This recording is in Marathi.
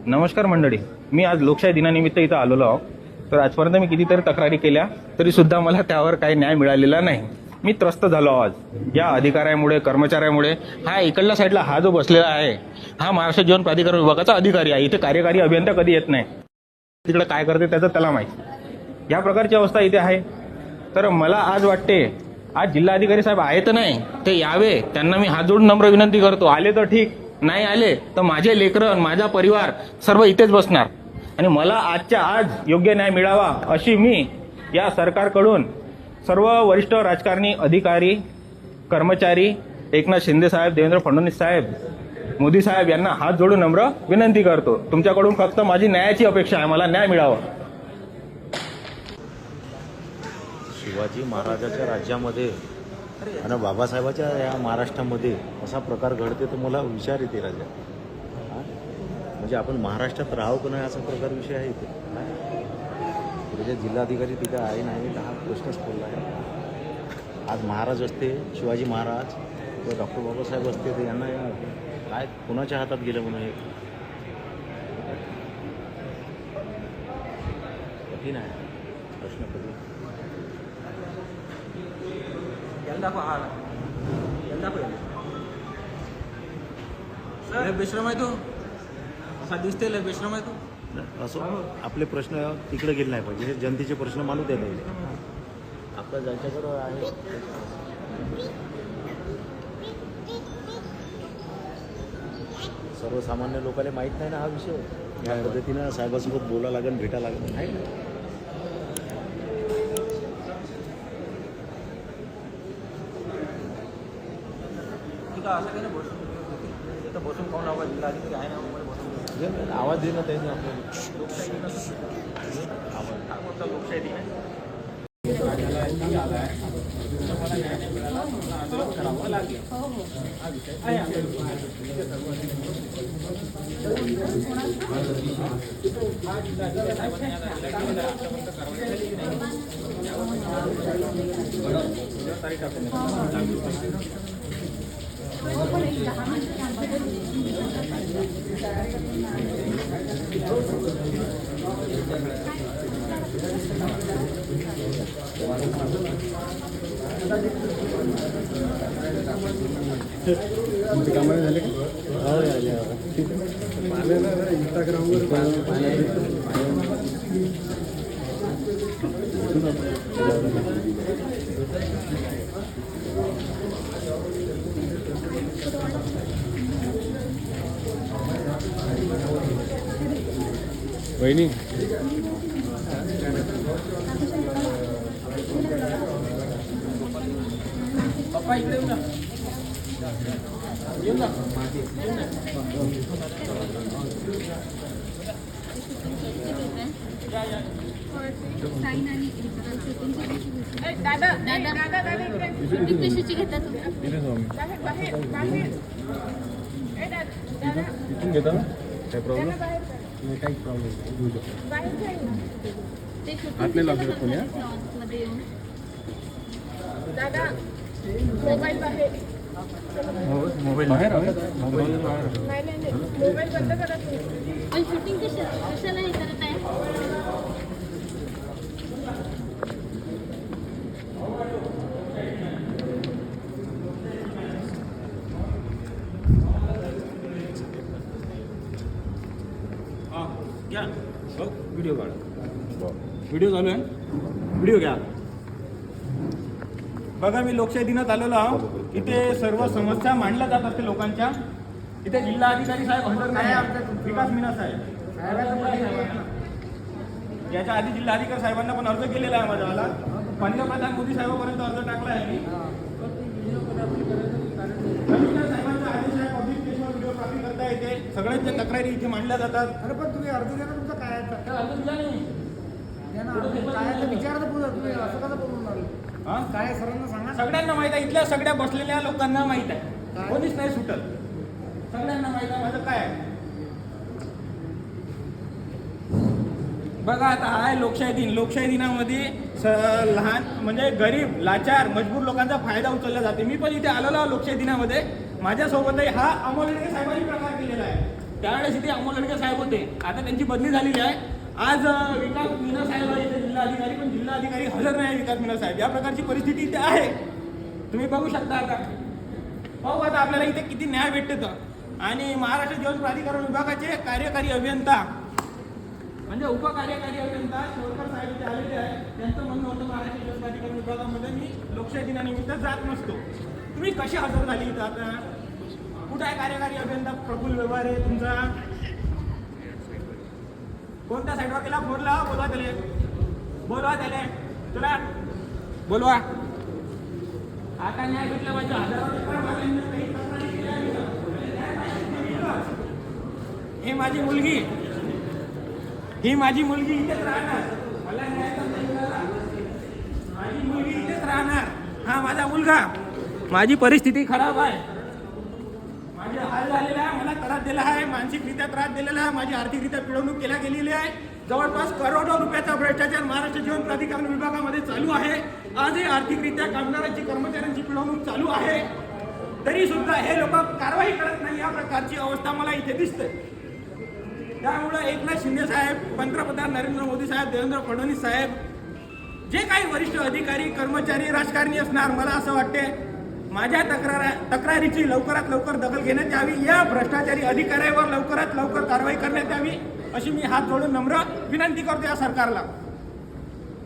नमस्कार मंडळी, मी आज लोकशाही दिनानिमित्त इथं आलेलो आहो. तर आजपर्यंत मी कितीतरी तक्रारी केल्या तरी सुद्धा मला त्यावर काही न्याय मिळालेला नाही. मी त्रस्त झालो आज या अधिकाऱ्यामुळे, कर्मचाऱ्यामुळे. हा इकडल्या साईडला हा जो बसलेला आहे हा महाराष्ट्र जीवन प्राधिकरण विभागाचा अधिकारी आहे. इथे कार्यकारी अभियंता कधी येत नाही. तिकडे काय करते त्याचं त्याला माहिती. या प्रकारची अवस्था इथे आहे. तर मला आज वाटते आज जिल्हाधिकारी साहेब आहे तर नाही, ते यावे. त्यांना मी हात जोडून नम्र विनंती करतो. आले तर ठीक, नाही आले तर माझे लेकरं, माझा परिवार सर्व इथेच बसणार. आणि मला आजच्या आज योग्य न्याय मिळावा अशी मी या सरकारकडून सर्व वरिष्ठ राजकारणी, अधिकारी, कर्मचारी, एकनाथ शिंदे साहेब, देवेंद्र फडणवीस साहेब, मोदी साहेब यांना हात जोडून नम्र विनंती करतो. तुमच्याकडून फक्त माझी न्यायाची अपेक्षा आहे. मला न्याय मिळावा. शिवाजी महाराजाच्या राज्यामध्ये आणि बाबासाहेबाच्या या महाराष्ट्रामध्ये असा प्रकार घडते तर मला विचार येते राजा. म्हणजे आपण महाराष्ट्रात राहावं की नाही असा प्रकार विषय आहे इथे. पुढे जिल्हाधिकारी तिथे आहे नाही हा प्रश्नच पडला आहे. आज महाराज असते, शिवाजी महाराज किंवा डॉक्टर बाबासाहेब असते तर यांना काय कोणाच्या हातात गेलं म्हणून हे कठीण आहे प्रश्न. कधी बेश्रम आहे तो, असा दिसते लय बेश्रम आहे तो. असं आपले प्रश्न तिकडे गेले नाही पाहिजे. हे जनतेचे प्रश्न मानू द्या पाहिजे. आपलं ज्यांच्याकडं आहे सर्वसामान्य लोकांना माहीत नाही ना हा विषय. या पद्धतीनं साहेबासोबत बोला लागेल, भेटा लागेल आहे ना. असं काही नाही बसून तिथं बसून पाहून आवाज दिला अधिकारी आहे ना बसून आवाज देणं त्यांनी आपल्याला लोकशाही दिन आवाज काय बोलता लोकशाही दिन आहे. करावं लागेल हा विषय आहे. कामाने झाले इंस्टाग्रामवर वहिनी पप्पा इकडे येऊ ना. येऊ ना. शूटिंग कशाची घेता तुम्ही? इथून घेता ना काय प्रॉब्लेम नाही. काही प्रॉब्लेम ते आतले लागू शकतो ना. मध्ये येऊन दादा मोबाईल बाहेर मोबाईल बाहेर आहे. नाही मोबाईल बंद करा तुम्ही. पण शूटिंग कशाला हे करत आहे? घ्या बघ व्हिडिओ काढा. व्हिडिओ चालू आहे. व्हिडिओ घ्या. बघा मी लोकशाही दिनात आलेलो आहो. इथे सर्व समस्या मांडल्या जात असते लोकांच्या. इथे जिल्हाधिकारी साहेब हजर नाही, विकास मीना साहेब. याच्या आधी जिल्हाधिकारी साहेबांना पण अर्ज केलेला आहे माझ्यावाला. पंतप्रधान मोदी साहेबांपर्यंत अर्ज टाकला आहे मी. साहेबांचा आदेश आहे पब्लिक प्लेसवर व्हिडिओग्राफी करता येते. सगळ्यांच्या तक्रारी इथे मांडल्या जातात. अरे पण तुम्ही अर्ज द्या ना, तुमचं काय आहे काय अर्ज दिला नाही. काय विचारता तुम्ही असं कसं बोलून राहिले? हा? काय सर्वांना सांगा. सगळ्यांना माहित आहे. इथल्या सगळ्या बसलेल्या लोकांना माहित आहे. कोणीच नाही सुटत. सगळ्यांना माहित आहे माझं काय आहे. बघा आता आहे लोकशाही दिन. लोकशाही दिनामध्ये लहान म्हणजे गरीब, लाचार, मजबूर लोकांचा फायदा उचलला जाते. मी पण इथे आलेलो आहे लोकशाही दिनामध्ये. माझ्यासोबतही हा अमोल साहेबांनी प्रकार केलेला आहे. त्यावेळेस इथे अमोल लडके साहेब होते. आता त्यांची बदली झालेली आहे. आज विकास मीना साहेब आहे इथे जिल्हाधिकारी, पण जिल्हाधिकारी हजर नाही विकास मीना साहेब. या प्रकारची परिस्थिती इथे आहे, तुम्ही बघू शकता. आता पाहू आता आपल्याला इथे किती न्याय भेटते तर. आणि महाराष्ट्र जल प्राधिकरण विभागाचे कार्यकारी अभियंता म्हणजे उपकार्यकारी अभियंता शेवकर साहेब इथे आलेले आहे. त्यांचं म्हणणं होतं महाराष्ट्र जल प्राधिकरण विभागामध्ये मी लोकशाही दिनानिमित्त जात नसतो. तुम्ही कशी हजर झाली इथं आता? कुठं आहे कार्यकारी अभियंता प्रफुल्ल व्यवहार आहे तुमचा? कोणत्या साईडवर केला फोन लावा, बोलवा त्याला, बोलवा त्याला, चला बोलवा. आता न्याय भेटला पाहिजे. हे माझी मुलगी, ही माझी मुलगी इथेच राहणार. मला न्याय माझी मुलगी इथेच राहणार. हा माझा मुलगा. माझी परिस्थिती खराब आहे, माझे हाल झालेला आहे, मला त्रास दिला आहे, मानसिकरित्या त्रास दिलेला आहे, माझी आर्थिकरित्या पिळवणूक केल्या गेलेली आहे. जवळपास करोडो रुपयाचा भ्रष्टाचार महाराष्ट्र जीवन प्राधिकरण विभागामध्ये चालू आहे. आजही आर्थिकरित्या कामगारांची कर्मचाऱ्यांची पिळवणूक चालू आहे. तरी सुद्धा हे लोक कारवाई करत नाही. या प्रकारची अवस्था मला इथे दिसते. त्यामुळे एकनाथ शिंदे साहेब, पंतप्रधान नरेंद्र मोदी साहेब, देवेंद्र फडणवीस साहेब, जे काही वरिष्ठ अधिकारी, कर्मचारी, राजकारणी असणार, मला असं वाटते माझ्या तक्रारीची लवकरात लवकर दखल घेण्यात यावी. या भ्रष्टाचारी अधिकाऱ्यावर लवकरात लवकर कारवाई करण्यात यावी, अशी मी हात जोडून नम्र विनंती करतो या सरकारला.